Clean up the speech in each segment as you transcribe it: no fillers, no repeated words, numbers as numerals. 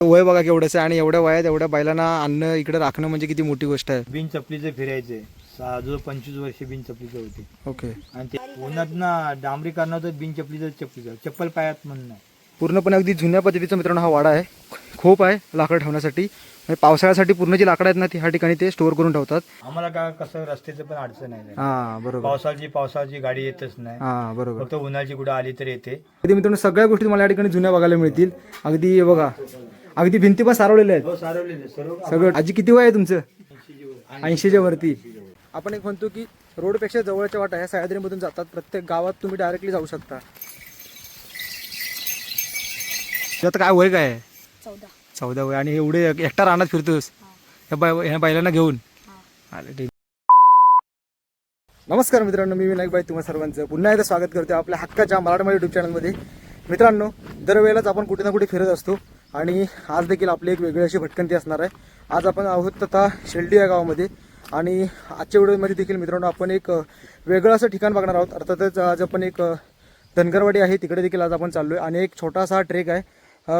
वय बघा केवढंच आहे आणि एवढ्या वयात एवढ्या बैलांना आणणं इकडे राखणं म्हणजे किती मोठी गोष्ट आहे. बिन चपलीचे फिरायचे 25 वर्ष बिन चपलीचे होते. ओके. आणि ते उन्हात ना डांबरी करणार तर बिन चपलीचं चप्पल पायात म्हणून नाही. पूर्णपणे अगदी जुन्या पद्धतीचा मित्रांनो हा वाडा आहे. खोप आहे लाकड ठेवण्यासाठी. म्हणजे पावसाळ्यासाठी पूर्ण जी लाकडं आहेत ना ती ह्या ठिकाणी ते स्टोअर करून ठेवतात. आम्हाला काय कसं रस्त्याचं पण अडचण नाही. हां बरोबर. पावसाची गाडी येतच नाही. हां बरोबर. फक्त उन्हाची कुठं आली तर येते. अगदी मित्रांनो सगळ्या गोष्टी तुम्हाला या ठिकाणी जुन्या बघायला मिळतील. अगदी हे बघा अगदी भिंती पण सारवलेल्या आहेत. सारवलेले सर्व. सगळं. आजी किती वय आहे तुमचं? 80च्या वरती. आपण एक म्हणतो की रोडपेक्षा जवळच्या वाटा ह्या सह्याद्रीमधून जातात. प्रत्येक गावात तुम्ही डायरेक्टली जाऊ शकता. आता काय वय काय आहे? 14 वय. आणि एवढे एकटा रानात फिरतोस ह्या बैलांना घेऊन? आले ठीक. नमस्कार मित्रांनो, मी विनायक भाई तुम्हा सर्वांचं पुन्हा एकदा स्वागत करतो आपल्या हक्काच्या मराठीमध्ये यूट्यूब चॅनलमध्ये. मित्रांनो, दरवेळेलाच आपण कुठे ना कुठे फिरत असतो आणि आज देखील आपली एक वेगळी अशी भटकंती असणार आहे. आज आपण आहोत आता शेल्डी या गावामध्ये आणि आजच्या व्हिडिओमध्ये देखील मित्रांनो आपण एक वेगळं असं ठिकाण बघणार आहोत. अर्थातच आज आपण एक धनगरवाडी आहे तिकडे देखील आज आपण चाललो आहे आणि एक छोटासा हा ट्रेक आहे.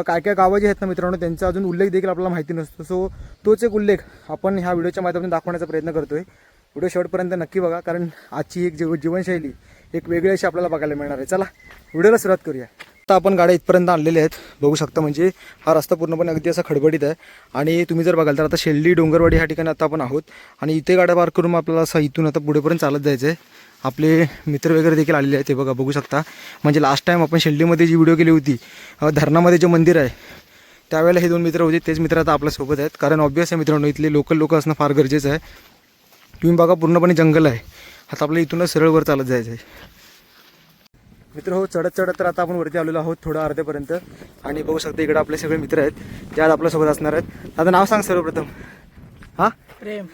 काय काय गावं जे आहेत ना मित्रांनो त्यांचा अजून उल्लेख देखील आपल्याला माहिती नसतो. सो तोच एक उल्लेख आपण ह्या व्हिडिओच्या माध्यमातून दाखवण्याचा प्रयत्न करतोय. व्हिडिओ शेवटपर्यंत नक्की बघा, कारण आजची एक जीवनशैली एक वेगळी अशी आपल्याला बघायला मिळणार आहे. चला व्हिडिओला सुरुवात करूया. आता आपण गाड्या इथपर्यंत आणलेले आहेत बघू शकता. म्हणजे हा रस्ता पूर्णपणे अगदी असा खडबडीत आहे आणि तुम्ही जर बघाल तर आता शेल्डी डोंगरवाडी ह्या ठिकाणी आता आपण आहोत आणि इथे गाड्या पार्क करून आपल्याला असं इथून आता पुढेपर्यंत चालत जायचं आहे. आपले मित्र वगैरे देखील आलेले आहेत ते बघू शकता. म्हणजे लास्ट टाईम आपण शेल्डीमध्ये जी व्हिडिओ केली होती धरणामध्ये जे मंदिर आहे त्यावेळेला हे 2 मित्र होते. तेच मित्र आता आपल्यासोबत आहेत, कारण ऑब्वियस आहे मित्रांनो इथले लोकल लोक असणं फार गरजेचं आहे. तुम्ही बघा पूर्णपणे जंगल आहे. आता आपल्याला इथूनच सरळ वर चालत जायचं आहे. मित्र हो, चढत तर आता आपण वरती आलेलो आहोत थोडं अर्ध्यापर्यंत आणि बघू शकता इकडे आपले सगळे मित्र आहेत जे आज आपल्यासोबत असणार आहेत. आता नाव सांग सर्वप्रथम. हां प्रेम.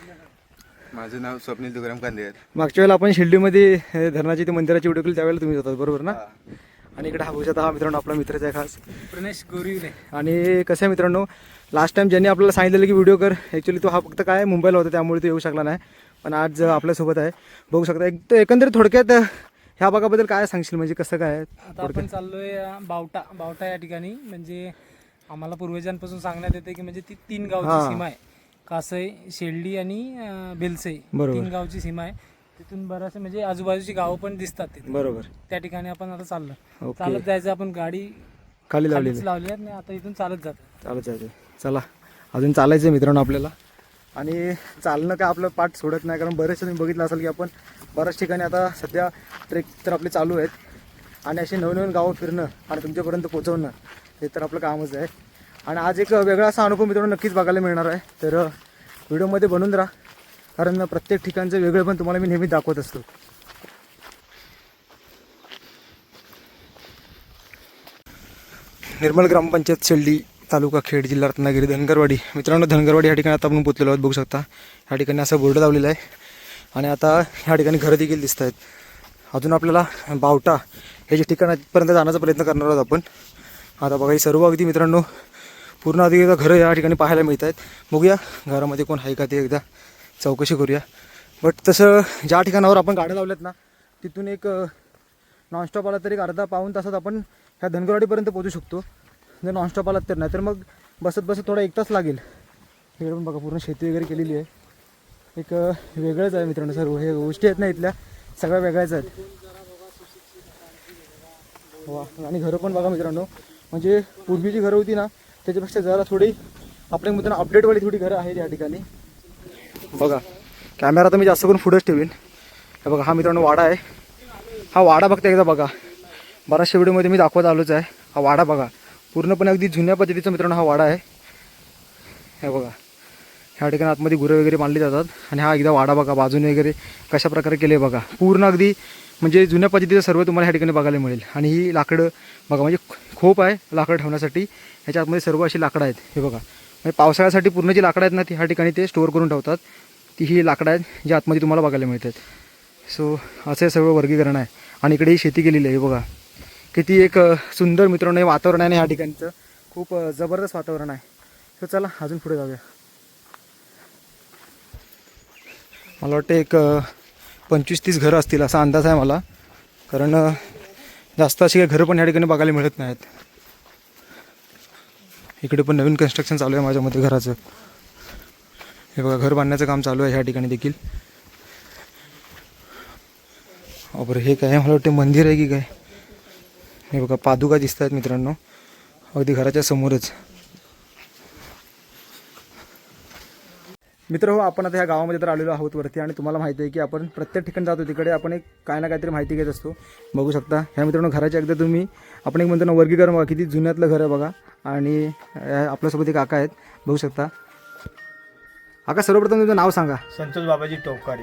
माझं नाव स्वप्नील तुकाराम कांदे आहे. मागच्या वेळेला आपण शिर्डीमध्ये धरणाची ते मंदिराची व्हिडिओ केली त्यावेळेला तुम्ही होतात बरोबर ना? आणि इकडे हा बघू शकता हा मित्रांनो आपला मित्रच आहे खास प्रणेश गोरिवले. आणि कसं आहे मित्रांनो लास्ट टाइम ज्यांनी आपल्याला सांगितलेलं की व्हिडिओ कर, ॲक्च्युली तो हा फक्त काय मुंबईला होता त्यामुळे तो येऊ शकला नाही, पण आज आपल्यासोबत आहे. बघू शकता एकंदरीत थोडक्यात ह्या भागाबद्दल काय सांगशील, म्हणजे कसं काय? आता आपण चाललोय बावटा या ठिकाणी. म्हणजे आम्हाला पूर्वजांपासून सांगण्यात येते की म्हणजे ती 3 गावची सीमा आहे. कासई, शेल्डी आणि बेलसई 3 गावची सीमा आहे. तिथून बराचसे म्हणजे आजूबाजूची गावं पण दिसतात तिथे. बरोबर. त्या ठिकाणी आपण आता चाललो. चालत जायचं. आपण गाडी खाली लावली आहे. आता इथून चालत जायचं. चला अजून चालायचं आहे मित्रांनो आपल्याला. आणि चालणं काय आपलं पाठ सोडत नाही, कारण बरेचसे तुम्ही बघितलं असाल की आपण बऱ्याच ठिकाणी आता सध्या ट्रेक तर आपले चालू आहेत आणि असे नवीन गावं फिरणं आणि तुमच्यापर्यंत पोहोचवणं हे तर आपलं कामच आहे. आणि आज एक वेगळा असा अनुभव मित्रांनो नक्कीच बघायला मिळणार आहे. तर व्हिडिओमध्ये बनून राहा, कारण प्रत्येक ठिकाणचं वेगळं पण तुम्हाला मी नेहमी दाखवत असतो. निर्मल ग्रामपंचायत शेल्डी, तालुका खेड, जिल्हा रत्नागिरी, धनगरवाडी. मित्रांनो धनगरवाडी या ठिकाणी आता आपण पोचलेलो आहोत. बघू शकता ह्या ठिकाणी असं बोर्ड लावलेलं आहे आणि आता ह्या ठिकाणी घरं देखील दिसत आहेत. अजून आपल्याला बावटा हे जे ठिकाणापर्यंत जाण्याचा प्रयत्न करणार आहोत आपण. आता बघा ही सर्व अगदी मित्रांनो पूर्ण अगदी घरं या ठिकाणी पाहायला मिळत आहेत. बघूया घरामध्ये कोण आहे का ते एकदा चौकशी करूया. बट तसं ज्या ठिकाणावर आपण गाड्या लावल्यात ना तिथून एक नॉनस्टॉप आला तरी 1/2-पाऊण तासात आपण ह्या धनगरवाडीपर्यंत पोहोचू शकतो जर नॉनस्टॉप आलात तर. नाही तर मग बसत थोडा 1 तास लागेल. इकडे पण बघा पूर्ण शेती वगैरे केलेली आहे. एक वेगळंच आहे मित्रांनो. सर्व हे गोष्टी आहेत ना इथल्या सगळ्या वेगळ्याच आहेत. वा. आणि घरं पण बघा मित्रांनो, म्हणजे पूर्वीची घरं होती ना त्याच्यापेक्षा जरा थोडी आपल्या मित्रांनो अपडेटवाली थोडी घरं आहेत या ठिकाणी. बघा कॅमेरा तर मी जास्त करून पुढंच ठेवीन. हे बघा हा मित्रांनो वाडा आहे. हा वाडा बघता एकदा बघा. बऱ्याचशा व्हिडिओमध्ये मी दाखवत आलोच आहे. हा वाडा बघा पूर्णपणे अगदी जुन्या पद्धतीचा मित्रांनो हा वाडा आहे. हे बघा ह्या ठिकाणी आतमध्ये गुरं वगैरे बांधली जातात आणि हा एकदा वाडा बघा बाजूने वगैरे कशा प्रकारे केले बघा. पूर्ण अगदी म्हणजे जुन्या पद्धतीचं सर्व तुम्हाला ह्या ठिकाणी बघायला मिळेल. आणि ही लाकडं बघा म्हणजे खोप आहे लाकडं ठेवण्यासाठी. ह्याच्या आतमध्ये सर्व अशी लाकडं आहेत. हे बघा म्हणजे पावसाळ्यासाठी पूर्ण जी लाकडं आहेत ना ती ह्या ठिकाणी ते स्टोअर करून ठेवतात. ती ही लाकडं आहेत जी आतमध्ये तुम्हाला बघायला मिळतात. सो असं सर्व वर्गीकरण आहे. आणि इकडे ही शेती केलेली आहे. बघा किती एक सुंदर मित्रांनो हे वातावरण आहे ह्या ठिकाणचं. खूप जबरदस्त वातावरण आहे. सो चला अजून पुढे जाऊया. मला वाटतं एक 25-30 घरं असतील असा अंदाज आहे मला, कारण जास्त अशी काही घरं पण ह्या ठिकाणी बघायला मिळत नाहीत. इकडे पण नवीन कन्स्ट्रक्शन चालू आहे माझ्या मते घराचं. हे बघा घर बांधण्याचं काम चालू आहे ह्या ठिकाणी देखील. बरं हे काय मला वाटतं मंदिर आहे की काय. हे बघा पादुका दिसत आहेत मित्रांनो अगदी घराच्या समोरच. मित्र हो, आपण आता ह्या गावामध्ये तर आलेलो आहोत वरती आणि तुम्हाला माहिती आहे की आपण प्रत्येक ठिकाणी जातो तिकडे आपण एक काय ना काहीतरी माहिती घेत असतो. बघू शकता ह्या मित्रांनो घराच्या एकदा तुम्ही आपण एक म्हणतो ना वर्गीकरण बघा किती जुन्यातलं घर आहे बघा. आणि आपल्यासोबत एक काका आहेत बघू शकता. काका सर्वप्रथम तुमचं नाव सांगा. संतोष बाबाजी टोकारे.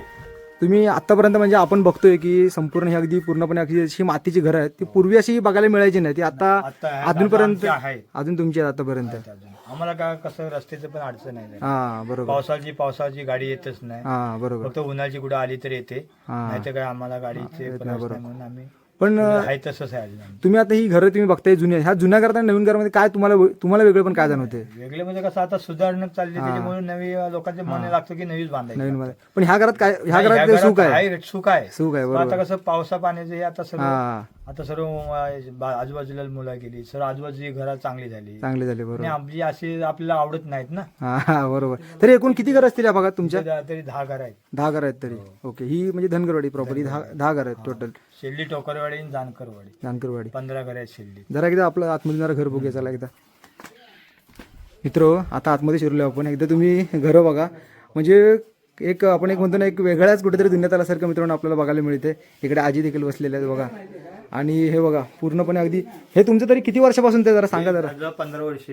तुम्ही आत्तापर्यंत म्हणजे आपण बघतोय की संपूर्ण ही अगदी पूर्णपणे अगदी अशी मातीची घरं आहेत ती पूर्वी अशी बघायला मिळायची नाही. ती आता अजूनपर्यंत अजून तुमची आहेत आतापर्यंत. आम्हाला काय कसं रस्त्याचं पण अडचण आहे. हा बरोबर. पावसाची गाडी येतच नाही. हा बरोबर. फक्त उन्हाची कुठं आली तर येते, नाही तर काय आम्हाला गाडीचे पण असं नाही म्हणून आम्ही पण आहे तसंच आहे अजून. तुम्ही आता ही घरं तुम्ही बघताय जुन्या, ह्या जुन्या घरात आणि नवीन घरामध्ये काय तुम्हाला वेगळं पण काय जाणवते. वेगळे म्हणजे कसं आता सुधारणा चालली त्याच्यामुळे नवी लोकांचे मन लागतं की नवीच बांधायचं. नवीन मध्ये पण ह्या घरात काय, ह्या घरात सुख आहे. सुख आहे. सुख आहे पण बरोबर. आता कसं पावसा पाण्याचं हे हा आता सर्व आजूबाजूला मुलं गेली, सर्व आजूबाजूची घरं चांगली झाली. चांगली झाली आणि बरोबर. आपली अशी आपल्याला आवडत नाहीत ना. हा बरोबर. तरी एकूण किती घर असतील या भागात तुमच्या. तरी 10 घर आहेत. 10 घर आहेत तरी. ओके. ही म्हणजे धनगरवाडी प्रॉपर 10 घर आहेत टोटल. शेल्ली टोकरवाडी आणि जानकरवाडी 15 घर आहेत शेल्ली. जरा एकदा आपलं आतमध्ये जरा घर बघूया चला एकदा. मित्र आता आतमध्ये शिरलो आपण. एकदा तुम्ही घरं बघा म्हणजे एक आपण एक म्हणतो ना एक वेगळ्याच कुठेतरी दुनियात आल्यासारखं मित्रांनो आपल्याला बघायला मिळते. इकडे आजी देखील बसलेले आहेत बघा. आणि हे बघा पूर्णपणे अगदी हे तुमचं तरी किती वर्षापासून ते जरा सांगा जरा. 15 वर्ष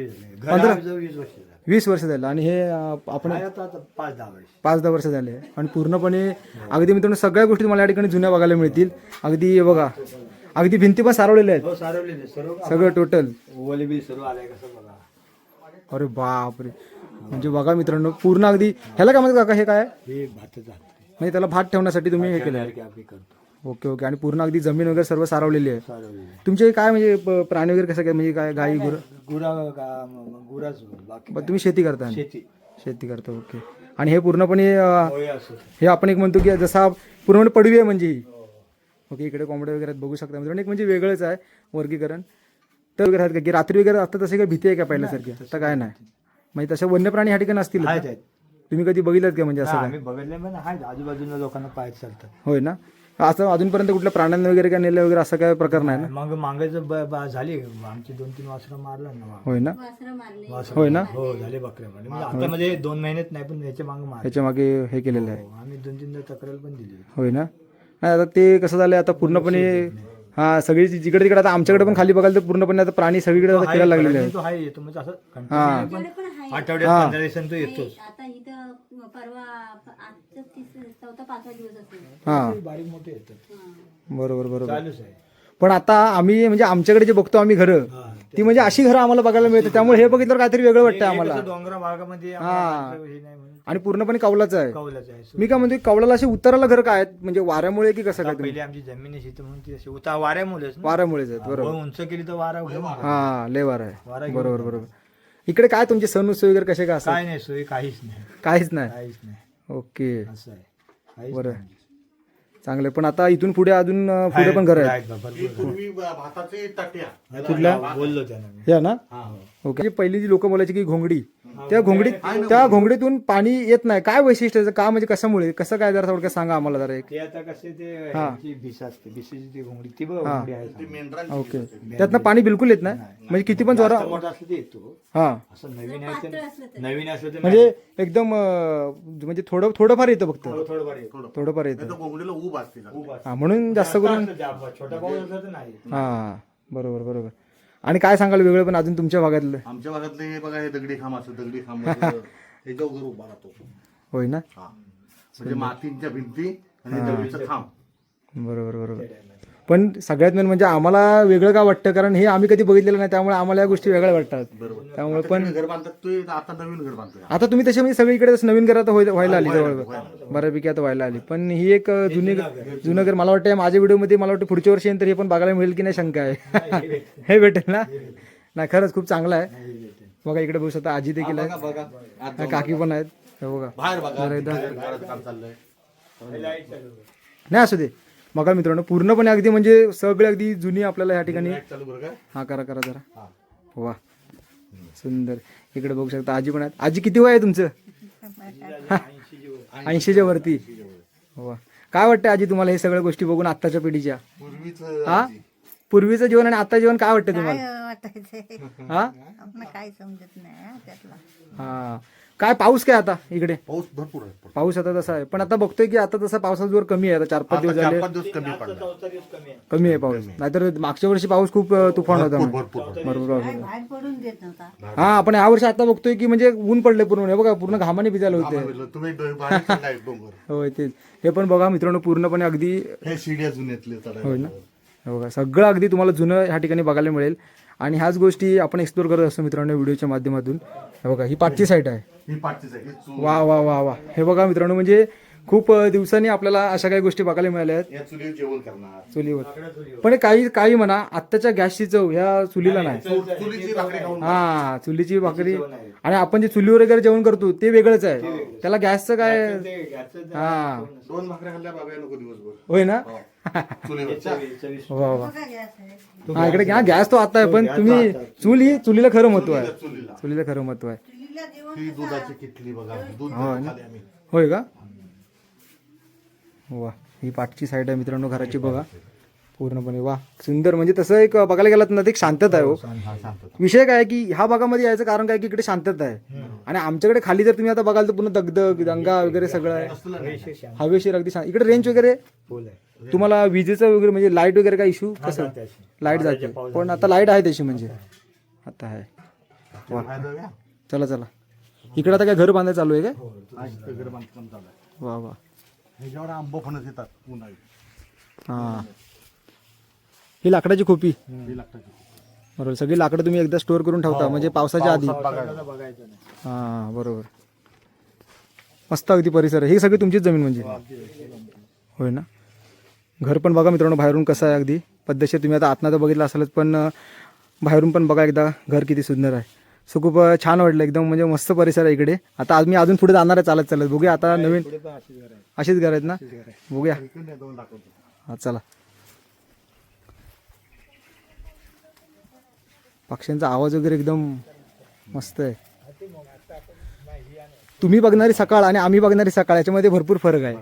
20 वर्ष झालं. आणि हे आपण 5-10 वर्ष झाले. आणि पूर्णपणे अगदी मित्रांनो सगळ्या गोष्टी तुम्हाला या ठिकाणी जुन्या बघायला मिळतील. अगदी हे बघा अगदी भिंती पण सारवलेल्या आहेत सगळं टोटल. अरे बापरे. म्हणजे बघा मित्रांनो पूर्ण अगदी ह्याला काय म्हणतात काका हे काय म्हणजे त्याला भात ठेवण्यासाठी तुम्ही हे केलं. Okay okay. आणि पूर्ण अगदी जमीन वगैरे सर्व सारवलेली आहे. तुमचे काय म्हणजे प्राणी वगैरे कसं काय म्हणजे काय गाई तुम्ही शेती करता. शेती करता. ओके. आणि हे पूर्णपणे हे आपण एक म्हणतो की जसा पूर्णपणे पडवी आहे म्हणजे ही. ओके. इकडे कोंबडे वगैरे बघू शकता मित्रांनो. एक म्हणजे वेगळंच आहे वर्गीकरण. तर वगैरे आहेत का की रात्री वगैरे आता तसे काही भीती आहे का पहिल्यासारखी. आता काय नाही म्हणजे तसे वन्य प्राणी ह्या ठिकाणी असतील. तुम्ही कधी बघितलं का म्हणजे असं काय. बघितलं पण आहे आजूबाजूला लोकांना पाहायचं चालतं. होय ना. असं अजूनपर्यंत कुठल्या प्राण्यांना वगैरे काय नेलं वगैरे असं काय प्रकार नाही ना. मग मागायचं झाली आमची 2-3 वासरं मारलं ना. होय ना. होय ना. हो झाले बकऱ्या म्हणजे आता म्हणजे 2 महिन्यात नाही पण याच्या मागे ह्याच्या मागे हे केलेलं आहे. आम्ही 2-3दा तक्रार पण दिली. होय ना. नाही आता ते कसं झालंय आता पूर्णपणे हा सगळी जिकडे तिकडे आता आमच्याकडे पण खाली बघायला तर पूर्णपणे आता प्राणी सगळीकडे आता फिरायला लागलेले आहेत. आठवड्यात 15 दिवसांनी तो येतोच. हा बारीक मोठे येतात. बरोबर बरोबर. चालूच आहे. पण आता आम्ही म्हणजे आमच्याकडे जे बघतो आम्ही घरं ती म्हणजे अशी घरं आम्हाला बघायला मिळते. त्यामुळे हे बघितल्यावर काहीतरी वेगळं वाटतं आम्हाला. डोंगरा भागामध्ये आणि पूर्णपणे कौलाचं आहे. कौलाचं आहे. मी काय म्हणतो कौलाला अशी उतरायला घर काय आहेत म्हणजे वाऱ्यामुळे की कसं काय. पहिली आमची जमीन शेती म्हणून ती अशी वाऱ्यामुळेच वाऱ्यामुळेच आहेत बरोबर. उंच केली तर वारा घेऊन हा लय वारा आहे. बरोबर बरोबर. इकडे काय तुमचे सण उत्सव वगैरे कसे काय असं. काय नाही सोयी काहीच नाही. काहीच नाही. काहीच नाही. ओके. असं आहे. बरं चांगलं. पण आता इथून पुढे अजून पुढे पण घर आहेत. कुठल्या बोललो त्यानं. या ना. ओके. पहिली जी लोक बोलायची की घोंगडी त्या घोंगडीतून पाणी येत नाही. काय वैशिष्ट्य का म्हणजे कशामुळे कसं काय जरा थोडक्यात सांगा आम्हाला जरा एक. ते आता कसे ते भिसा असते भिसेची ती घोंगडी ती घोंगडी आहे. ओके. त्यातनं पाणी बिलकुल येत नाही म्हणजे किती पण जोरा. मोठा असलं ते येतो. हा असं नवीन असलं तर म्हणजे एकदम म्हणजे थोडंफार येतं फक्त. थोडंफार येतं हा म्हणून जास्त करून. छोटा पाऊस असला तर नाही. हा बरोबर बरोबर. आणि काय सांगाल वेगळं पण अजून तुमच्या भागातलं. आमच्या भागातले हे बघा हे दगडी खांब असं दगडी खांब ह्याच्या वगैरे उभा राहतो. होय ना. म्हणजे मातीच्या भिंती आणि दगडीचं खांब. बरोबर बरोबर. पण सगळ्यात मेन म्हणजे आम्हाला वेगळं का वाटतं कारण हे आम्ही कधी बघितलेलं नाही त्यामुळे आम्हाला या गोष्टी वेगळ्या वाटतात. त्यामुळे पण घर बांधतात तो आता नवीन घर बांधतोय. आता तुम्ही तसे म्हणजे सगळीकडे नवीन घर आता व्हायला आली जवळ बऱ्यापैकी आता व्हायला आली. पण ही एक जुनं घर मला वाटतं माझ्या व्हिडिओमध्ये मला वाटतं पुढच्या वर्षी तर हे पण बघायला मिळेल की नाही शंका आहे. हे भेटेल ना. नाही खरंच खूप चांगलं आहे. बघा इकडे बघू शकता आजी देखील आहे काकी पण आहेत. हे बघा नाही असू दे. बघा मित्रांनो पूर्णपणे अगदी म्हणजे सगळे अगदी जुनी आपल्याला या ठिकाणी. हा करा करा जरा. वा सुंदर. इकडे बघू शकता आजी पण आहेत. आजी किती वय आहे तुमचं? 80च्या वरती. वा. काय वाटतं आजी तुम्हाला हे सगळ्या गोष्टी बघून आत्ताच्या पिढीच्या? पूर्वीच हा पूर्वीचं जीवन आणि आता जीवन काय वाटतं तुम्हाला? हा आपण काय समजत नाही हा त्यातला. हा. काय पाऊस काय आता इकडे? पाऊस भरपूर आहे. पाऊस आता तसा आहे, पण आता बघतोय की आता तसा पावसाचा जोर कमी आहे. आता 4-5 दिवस झाले 4-5 दिवस कमी पडला. कमी आहे पाऊस. नाहीतर मागच्या वर्षी पाऊस खूप तुफान होता. भरपूर बरोबर पाऊस होता. बाहेर पडून देत नव्हता. हा आपण यावर्षी आता बघतोय की म्हणजे ऊन पडले पूर्ण. हे बघा पूर्ण घामाने भिजायला होते. तुम्ही बाहेर चाललाय डोंगर. होय तेच. हे पण बघा मित्रांनो पूर्णपणे अगदी हे शिड्या जुन्यातले होय ना. हे बघा सगळं अगदी तुम्हाला जुनं ह्या ठिकाणी बघायला मिळेल. आणि ह्याच गोष्टी आपण एक्सप्लोर करत असतो मित्रांनो व्हिडिओच्या माध्यमातून. हे बघा ही पाठची साईड आहे. ही पाठचीच आहे. ही चूल. वा वा वा वा. हे बघा मित्रांनो म्हणजे खूप दिवसांनी आपल्याला अशा काही गोष्टी बघायला मिळाल्या आहेत या चुलीवर जेवण करणार. चुलीवर. पण काही म्हणा आत्ताच्या गॅसची चव ह्या चुलीला नाही. चुलीची भाकरी खाऊन हा चुलीची भाकरी आणि आपण जे चुलीवर वगैरे जेवण करतो ते वेगळंच आहे. त्याला गॅसचं काय हा 2 भाकऱ्या खाल्ल्या बाबा नको दिवसभर. होय ना. चुलीवरच्या. वा वा. बघा गॅस आहे. हा इकडे घ्या गॅस तो आता आहे पण तुम्ही चुलीला खरं महत्व आहे. चुलीला चुलीला खरं महत्व आहे. चुलीला जेवण ही दुधाची किटली बघा. दूध हो ना. खाली आम्ही. होय का. वा ही पाठची साईड आहे मित्रांनो घराची बघा पूर्णपणे. वा सुंदर. म्हणजे तसं एक बघायला गेलात ना ते एक शांतता आहे हो. हा शांत. विषय काय आहे की ह्या भागामध्ये यायचं कारण काय की इकडे शांतता आहे. आणि आमच्याकडे खाली जर तुम्ही आता बघाल तर पूर्ण दगदग दंगा वगैरे सगळं आहे. हवेशीर अगदी शांत. इकडे रेंज वगैरे तुम्हाला विजेचं वगैरे म्हणजे लाईट वगैरे काय इश्यू कसं? लाईट जाते पण आता लाईट आहे त्याची म्हणजे आता आहे. वा. चला चला. इकडे आता काय घर बांधायला चालू आहे काय? दगड बांधकाम चालू आहे. वा वा. ह्याच्यावर आंबो फणस येतात उन्हाळी. हा ही लाकडाची खोपी. ही लागतात. बरोबर. सगळी लाकडं तुम्ही एकदा स्टोअर करून ठेवता म्हणजे पावसाच्या आधी. बघायचं नाही. हा बरोबर. मस्त अगदी परिसर आहे. ही सगळी तुमचीच जमीन म्हणजे होय ना. घर पण बघा मित्रांनो बाहेरून कसं आहे अगदी पद्धतशीर. तुम्ही आता आतनं तर बघितलं असेलच पण बाहेरून पण बघा एकदा घर किती सुंदर आहे. सो खूप छान वाटलं एकदम म्हणजे मस्त परिसर आहे इकडे. आता आज मी अजून पुढे जाणार आहे चालत चालत. बघूया आता नवीन अशीच घर आहेत ना. बघूया हा चला. पक्ष्यांचा आवाज वगैरे एकदम मस्त आहे. तुम्ही बघणारी सकाळ आणि आम्ही बघणारी सकाळ याच्यामध्ये भरपूर फरक आहे.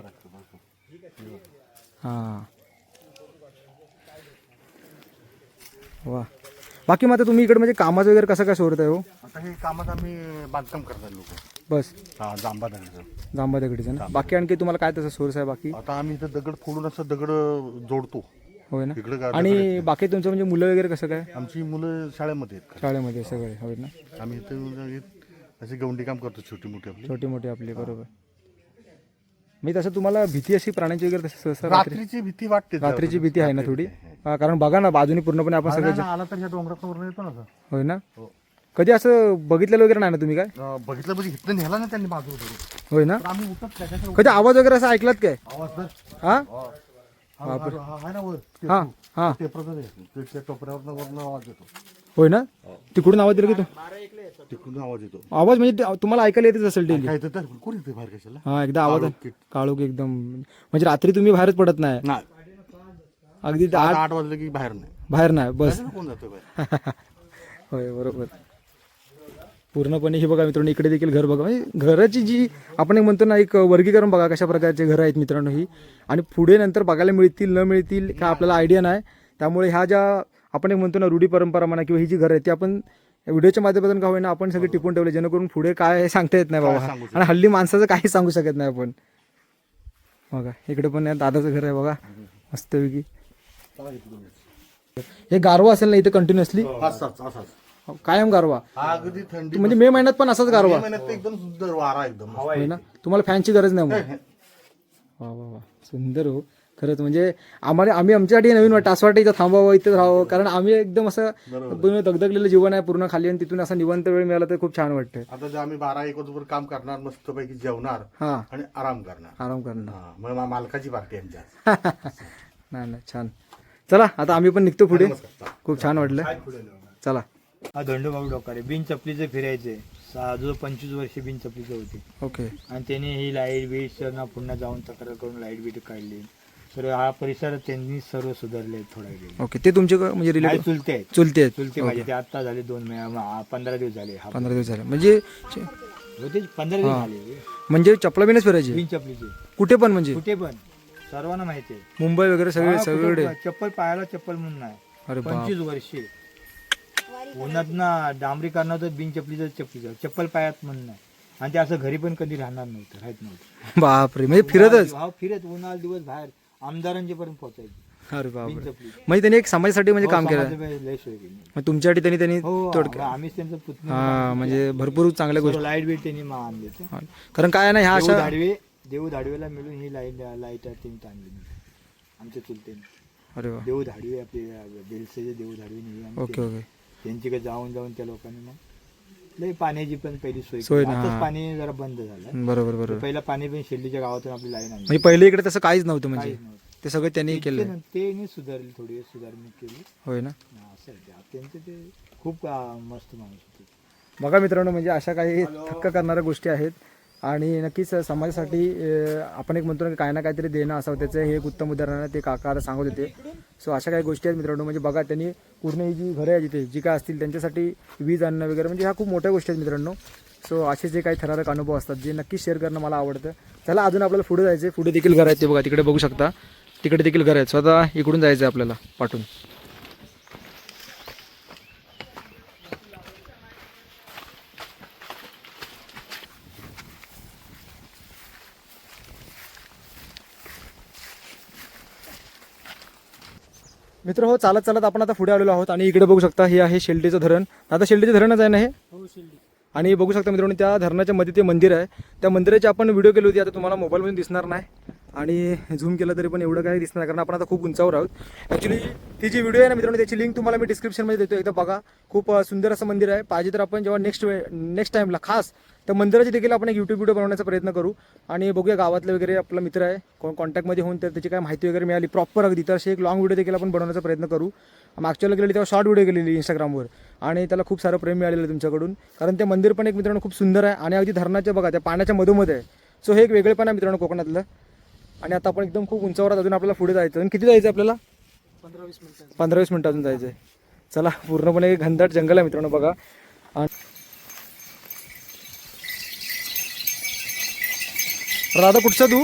हा वा. बाकी मग आता तुम्ही इकडे म्हणजे कामाचं वगैरे कसं काय सोडत आहे हो? आता हे कामात आम्ही बांधकाम करतात लोक. बस हा जांबा दगडाचं. जांबा दगडीचं ना. बाकी आणखी तुम्हाला काय तसं सोर्स आहे बाकी? आता आम्ही इथं दगड फोडून असं दगड जोडतो. होय ना. इकडे गार्डन आणि बाकी तुमचं म्हणजे मुलं वगैरे कसं काय? आमची मुलं शाळेमध्ये आहेत. शाळेमध्ये सगळे होय ना. आम्ही इथं असे गवंडी काम करतो छोटी मोठी आपली. छोटी मोठी आपली बरोबर. मी तसं तुम्हाला भीती अशी प्राण्यांची वगैरे तसं सहसा रात्री रात्रीची भीती वाटते. रात्रीची भीती आहे ना थोडी. हा, कारण बघा ना बाजूनी पूर्णपणे आपण सगळं आला तर ह्या डोंगरात वरून येतो ना सर. होय ना. कधी असं बघितलेलं वगैरे नाही ना तुम्ही काय? बघितलं म्हणजे इथं नेला ना त्यांनी बाजू धरून. होय ना. तर आम्ही उठत त्याच्याकडे कधी आवाज वगैरे असा ऐकलात काय? आवाज तर हा आहे ना वर हा हा त्या टोपऱ्यावर वरून आवाज येतो. होय ना. तिकडून आवाज दिला की तो तिकडून आवाज येतो. आवाज म्हणजे तुम्हाला ऐकायला येतच असेल डेली. काय तर कोण येते बाहेर कशाला? हा एकदा आवाज काळोख. काळोख एकदम म्हणजे रात्री तुम्ही बाहेरच पडत नाही नाही. अगदी 8 वाजले की बाहेर नाही. बाहेर नाही बस. कोण जातो बाहेर? होय बरोबर. पूर्णपणे हे बघा मित्रांनो इकडे देखील घर बघा म्हणजे घराची जी आपण एक म्हणतो ना एक वर्गीकरण बघा कशा प्रकारचे घरं आहेत मित्रांनो ही. आणि पुढे नंतर बघायला मिळतील न मिळतील का आपल्याला आयडिया नाही. त्यामुळे ह्या ज्या आपण एक म्हणतो ना रूढी परंपरा म्हणा किंवा ही जी घरं आहेत ती आपण व्हिडिओच्या माध्यमातून का होईना आपण सगळे टिपून ठेवले जेणेकरून पुढे काय सांगता येत नाही बाबा. आणि हल्ली माणसाचं काही सांगू शकत नाही आपण. बघा इकडे पण या दादाचं घर आहे बघा मस्तपैकी. हे गारवा असेल ना इथे कंटिन्युअसली असाच कायम गारवा. अगदी थंडी म्हणजे मे महिन्यात पण असाच गारवा महिन्यात तर एकदम सुंदर वारा एकदम. होय ना. तुम्हाला फॅनची गरज नाही मग. वा वा वा सुंदर हो खरंच. म्हणजे आम्ही आमच्यासाठी नवीन वाटतं असं वाटतं इथं थांबावं इथं राहावं. कारण आम्ही एकदम असं दगदगलेलं जीवन आहे पूर्ण खाली आणि तिथून असं निवांत वेळ मिळाला तर खूप छान वाटतं. आता जे आम्ही 12-1 वाजेपर्यंत काम करणार मस्तपैकी जेवणार हा आणि आराम करणार. आराम करणं. हा, मग मालकाची पार्टी आमच्या. नाही नाही छान. चला आता आम्ही पण निघतो पुढे. खूप छान वाटलं. चला. हा धोंडोबाबू डोकारे बिन चपलीचं फिरायचे जो 25 वर्ष बिन चपलीचं होते. ओके. आणि त्याने ही लाईट बीट पुन्हा जाऊन तक्रार करून लाईट बीट काढली. तर हा परिसर त्यांनी सर्व सुधारले थोडा वेळ. ओके, ते तुमचे म्हणजे नाही, रिलेटिव्ह चुलते आहेत. चुलते आहेत. चुलते माझे ते आता झाले 15 दिवस झाले. 15 दिवस झाले म्हणजे होते 15 दिवस झाले. म्हणजे चपला बिनच फिरायची बिन चपलीचे कुठे पण, म्हणजे कुठे पण सर्वांना माहिती आहे. मुंबई वगैरे सगळे हा, सगळीकडे. कुठे चप्पल पायाला चप्पल म्हणून नाही. अरे बाप. 25 वर्षे उन्हात ना डांबरीकरण होतं, बिन चपलीचं चप्पल पायात म्हणून नाही. आणि ते असं घरी पण कधी राहणार नव्हतं, राहत नव्हतं. बापरे, म्हणजे फिरतच. हा, फिरत उन्हाळ दिवस बाहेर आमदारांचे पर्यंत पोहोचायचे अरे बिन बापरे, चपली. म्हणजे त्यांनी एक समाजासाठी म्हणजे काम केलं. लय सोय केली. मग तुमच्यासाठी त्यांनी हो, थोडक्यात आम्हीच त्यांचं पुतणे. हा, म्हणजे भरपूर चांगल्या गोष्टी. लाईट बिल त्यांनी आणले होते. कारण काय आहे ना, ह्या अशा देऊ धाडवेला मिळून ही लाईट त्यांनी आणली आमच्या चुलतेने. अरे वा. देऊ धाडवे आपले बेलसेचे देऊ धाडवे. Okay okay. त्यांच्याकडे जाऊन त्या लोकांनी मग लई पाण्याची पण पहिली सोय सोय केली. ना, आताच हा. पाणी जरा बंद झालं. बरोबर बरोबर. पहिला पाणी पण शेल्लीच्या गावातून आपली लाईन आणली. म्हणजे पहिले इकडे तसं काहीच नव्हतं, म्हणजे काहीच नव्हतं. ते सगळं त्यांनी केलं. ते सुधारली, थोडी सुधारणा केली. होय ना. असं आहे ते. त्यांचं ते खूप मस्त माणूस होते. बघा मित्रांनो, म्हणजे अशा काही थक्क करणाऱ्या गोष्टी आहेत. आणि नक्कीच समाजासाठी आपण एक म्हणतो ना, काय ना काहीतरी देणं असावं, त्याचं हे एक उत्तम उदाहरण आहे. ते काका सांगत होते. सो अशा काही गोष्टी आहेत मित्रांनो. म्हणजे बघा, त्यांनी पूर्ण ही जी घरं आहे जिथे जी काय असतील त्यांच्यासाठी वीज आणणं वगैरे, म्हणजे ह्या खूप मोठ्या गोष्टी आहेत मित्रांनो. सो असे जे काही थरारक अनुभव असतात जे नक्कीच शेअर करणं मला आवडतं. चला, अजून आपल्याला पुढे जायचं आहे. पुढे देखील घर आहेत, ते बघा तिकडे बघू शकता. तिकडे देखील घर आहेत. स्वतः इकडून जायचं आहे आपल्याला पाठून. मित्र हो, चालत चालत आपण आता पुढे आलेलो आहोत. आणि इकडे बघू शकता, हे आहे शेल्डीचं धरण. आता शेल्डीचं धरणच आहे ना हे. हो, शिल्डी. आणि बघू शकता मित्रांनो, त्या धरणाच्या मध्ये ते मंदिर आहे. त्या मंदिराची आपण व्हिडिओ केली होती. आता तुम्हाला मोबाईलमध्ये दिसणार नाही आणि झूम केलं तरी पण एवढं काही दिसणार नाही, कारण आपण आता खूप उंचावर आहोत. ॲक्च्युली ती जी व्हिडिओ आहे ना मित्रांनो, त्याची लिंक तुम्हाला मी डिस्क्रिप्शनमध्ये देतो, एकदा बघा. खूप सुंदर असं मंदिर आहे. पाहिजे तर आपण जेव्हा नेक्स्ट टाईमला खास त्या मंदिराची देखील आपण एक यूट्यूब व्हिडिओ बनवण्याचा प्रयत्न करू. आणि बघूया, गावातले वगैरे आपला मित्र आहे, कॉन्टॅक्टमध्ये होऊन तर त्याची काय माहिती वगैरे मिळाली प्रॉपर अगदी, तर अशी एक लॉंग व्हिडिओ देखील आपण बनवण्याचा प्रयत्न करू. मागच्याला गेलेली तेव्हा शॉर्ट व्हिडिओ केलेली इंस्टाग्रामवर, आणि त्याला खूप सारं प्रेम मिळालेलं तुमच्याकडून. कारण ते मंदिर पण एक मित्रांनो खूप सुंदर आहे आणि अगदी धरणाच्या बघा त्या पाण्याच्या मधोमध आहे. सो हे एक वेगळेपण आहे मित्रांनो कोकणातलं. आणि आता आपण एकदम खूप उंचावर अजून आपल्याला पुढे जायचं. आणि किती जायचं आपल्याला? 15-20 मिनिटं. 15-20 मिनिटं अजून जायचं आहे. चला, पूर्णपणे घनदाट जंगल आहे मित्रांनो बघा. राधा कुठचा तू?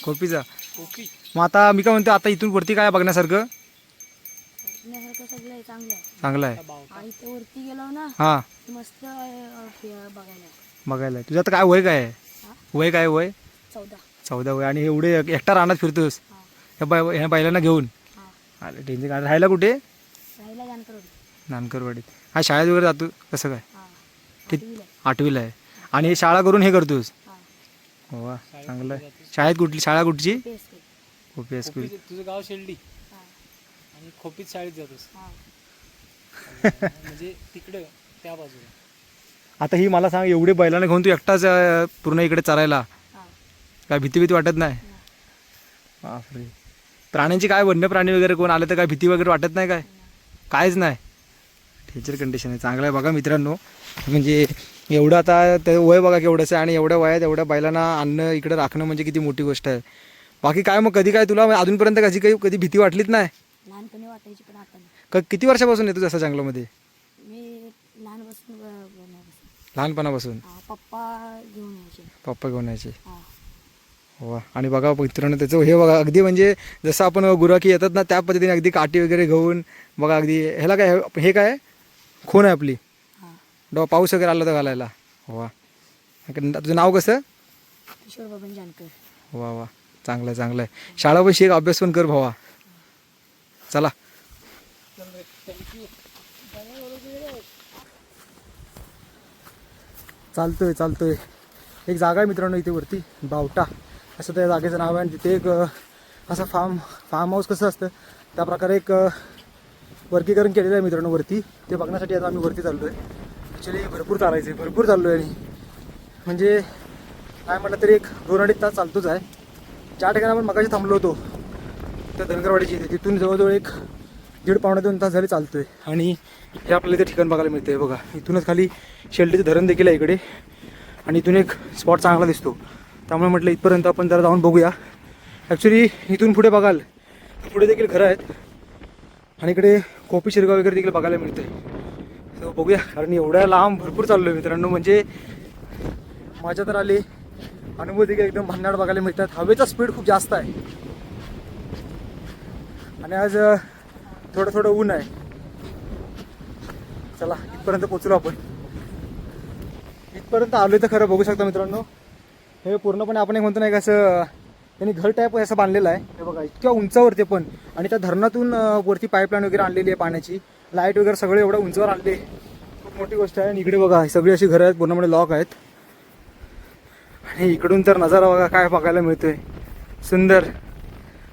खोपीचा. मग आता मी काय म्हणतो, आता इथून वरती काय बघण्यासारखं? सगळं चांगलं आहे. चांगलं आहे. इथे वरती गेलो ना, हां, मस्त बघायला. बघायला आहे. तुझं आता काय वय काय आहे? वय काय वय? 14. 14 वय. आणि एवढे एकटा रानात फिरतोस ह्या बैलांना घेऊन? अरे टेन्शन. राहायला कुठे? राहायला जानकर नानकरवाडीत. हा, शाळेत वगैरे जातो कसं काय? किती 8वीला आहे. आणि हे शाळा करून हे करतोस? हा. वा, चांगलं आहे. शाळेत कुठली शाळा कुठची? PSK. खोपी स्कूल. तुझं गाव शेल्डी हा. आणि खोपीत शाळेत जातोस. हा. म्हणजे तिकडं त्या बाजूला. आता ही मला सांग, एवढे बैलांना घेऊन तू एकटाच पूर्ण इकडे चरायला, हा. काय भीती वाटत नाही? बापरे. प्राण्यांची काय, वन्य प्राणी वगैरे कोण आलं तर काय भीती वगैरे वाटत नाही? काय काहीच नाही. टीचर कंडिशन आहे. चांगलं आहे बघा मित्रांनो. म्हणजे एवढं आता ते वय बघा केवढंच आहे, आणि एवढ्या वयात एवढ्या बैलांना आणणं इकडे राखणं म्हणजे किती मोठी गोष्ट आहे. बाकी काय मग, कधी काय तुला अजूनपर्यंत कधी भीती वाटलीच नाही? लहानपणी वाटायची, पण आता नाही. किती वर्षापासून येतो जसं जंगलामध्ये? मी लहानपासून लहानपणापासून पप्पा घेऊन यायचे. पप्पा घेऊन यायचे. हा. वा. आणि बघा मित्रांनो, त्याचं हे बघा अगदी, म्हणजे जसं आपण गुराखी येतात ना त्या पद्धतीने अगदी काठी वगैरे घेऊन बघा. अगदी ह्याला काय, हे काय खून आहे आपली, हा. पाऊस वगैरे आला तर घालायला. वा. तुझं नाव कसं? किशोर बबन जानकर. वा वा, चांगलं आहे चांगलं आहे. शाळा पण शिक, अभ्यास पण कर भावा. चला. चालतोय. एक जागा आहे मित्रांनो इथे वरती, बावटा असं त्या जागेचं नाव आहे. आणि तिथे एक असं फार्म हाऊस कसं असतं त्या प्रकारे एक वर्गीकरण केलेलं आहे मित्रांनो वरती. ते बघण्यासाठी आता आम्ही वरती चाललो आहे. ॲक्च्युली भरपूर चाललो आहे. आणि म्हणजे काय म्हटलं तरी एक 2-2.5 तास चालतोच आहे. ज्या ठिकाणी आपण मगाशी थांबलो होतो त्या धनगरवाडीची, तिथून जवळजवळ एक 1.5-2 तास झाले चालतोय. आणि हे आपल्याला इथे ठिकाण बघायला मिळतं आहे बघा. इथूनच खाली शेल्डीचं धरण देखील आहे इकडे, आणि इथून एक स्पॉट चांगला दिसतो. त्यामुळे म्हटलं इथपर्यंत आपण जरा जाऊन बघूया. ॲक्च्युली इथून पुढे बघाल तर पुढे देखील घरं आहेत आणि इकडे कोपी शिरगाव वगैरे देखील बघायला मिळतंय. तर बघूया, कारण एवढ्या लांब भरपूर चाललो आहे मित्रांनो. म्हणजे मजा तर आली, अनुभव देखील एकदम भन्नाट बघायला मिळतात. हवेचा स्पीड खूप जास्त आहे आणि आज थोडं थोडं ऊन आहे. चला इथपर्यंत पोचलो आपण. इथपर्यंत आलो तर खरं बघू शकता मित्रांनो, हे पूर्णपणे आपण एक म्हणतो नाही का असं त्यांनी घर टाईप असं बांधलेलं आहे. हे बघा इतक्या उंचावरती पण, आणि त्या धरणातून वरती पाईपलाईन वगैरे आणलेली आहे पाण्याची, लाईट वगैरे सगळे एवढ्या उंचावर आणले, खूप मोठी गोष्ट आहे. आणि इकडे बघा सगळी अशी घरं आहेत, पूर्णपणे लॉक आहेत. आणि इकडून तर नजारा बघा काय बघायला मिळतोय, सुंदर.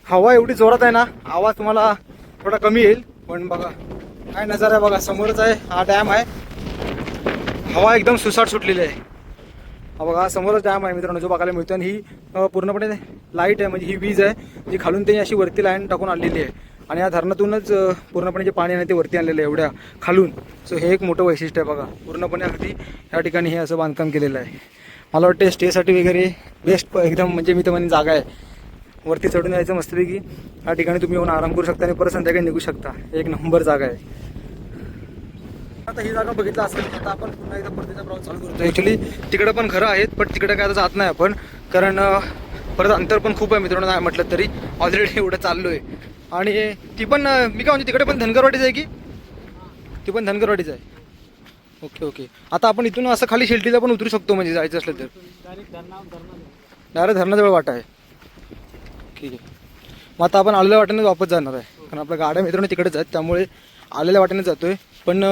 हवा एवढी जोरात आहे ना, आवाज तुम्हाला थोडा कमी येईल, पण बघा काय नजारा आहे बघा. समोरच आहे हा डॅम आहे, हवा एकदम सुसाट सुटलेली आहे. हा बघा हा समोरच डॅम आहे मित्रांनो जो बघायला मिळतो. आणि ही पूर्णपणे लाईट आहे, म्हणजे ही वीज आहे जी खालून त्यांनी अशी वरती लाईन टाकून आणलेली आहे. आणि या धरणातूनच पूर्णपणे जे पाणी आहे ते वरती आणलेलं आहे एवढ्या खालून. सो हे एक मोठं वैशिष्ट्य आहे बघा. पूर्णपणे अगदी या ठिकाणी हे असं बांधकाम केलेलं आहे. मला वाटतं स्टेसाठी वगैरे बेस्ट एकदम, म्हणजे मी तर म्हणेन जागा आहे. वरती चढून यायचं मस्तपैकी, या ठिकाणी तुम्ही येऊन आराम करू शकता आणि परत संध्याकाळी निघू शकता. एक नंबर जागा आहे. आता ही जागा बघितलं असेल, आता आपण पुन्हा एकदा परतीचा प्रवास चालू करतो. ॲक्च्युली तिकडे पण घरं आहेत, पण तिकडे काय आता जात नाही आपण, कारण परत अंतर पण खूप आहे मित्रांनो. नाही म्हटलं तरी ऑलरेडी एवढं चाललो आहे. आणि ती पण मी काय म्हणजे तिकडे पण धनगरवाडीच आहे की, ती पण धनगरवाडीच आहे. Okay okay. आता आपण इथून असं खाली शेल्टीला पण उतरू शकतो, म्हणजे जायचं असलं तर डायरेक्ट धरणाजवळ वाटा आहे. ठीक आहे, मग आता आपण आलेल्या वाटेने वापस जाणार आहे, कारण आपल्या गाड्या मित्रांनो तिकडेच आहेत, त्यामुळे आलेल्या वाटेने जातोय. पण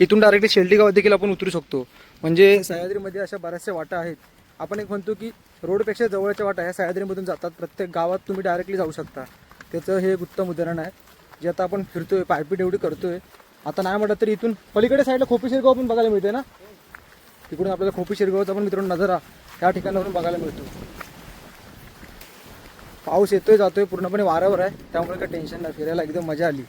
इथून डायरेक्टली शेल्टी गावात देखील आपण उतरू शकतो. म्हणजे सह्याद्रीमध्ये अशा बऱ्याचशा वाटा आहेत. आपण एक म्हणतो की रोडपेक्षा जवळच्या वाटा ह्या सह्याद्रीमधून जातात. प्रत्येक गावात तुम्ही डायरेक्टली जाऊ शकता. त्याचं हे एक उत्तम उदाहरण आहे, जे आता आपण फिरतोय, पायपीट एवढी करतोय. आता नाही म्हटलं तरी इथून पलीकडे साईडला खोपी शिरगाव पण बघायला मिळते ना, तिकडून आपल्याला खोपी शिरगावचा पण मित्रांनो नजारा त्या ठिकाणावरून बघायला मिळतो. पाऊस येतोय जातोय, पूर्णपणे वाऱ्यावर आहे, त्यामुळे काही टेन्शन नाही, फिरायला एकदम मजा आली.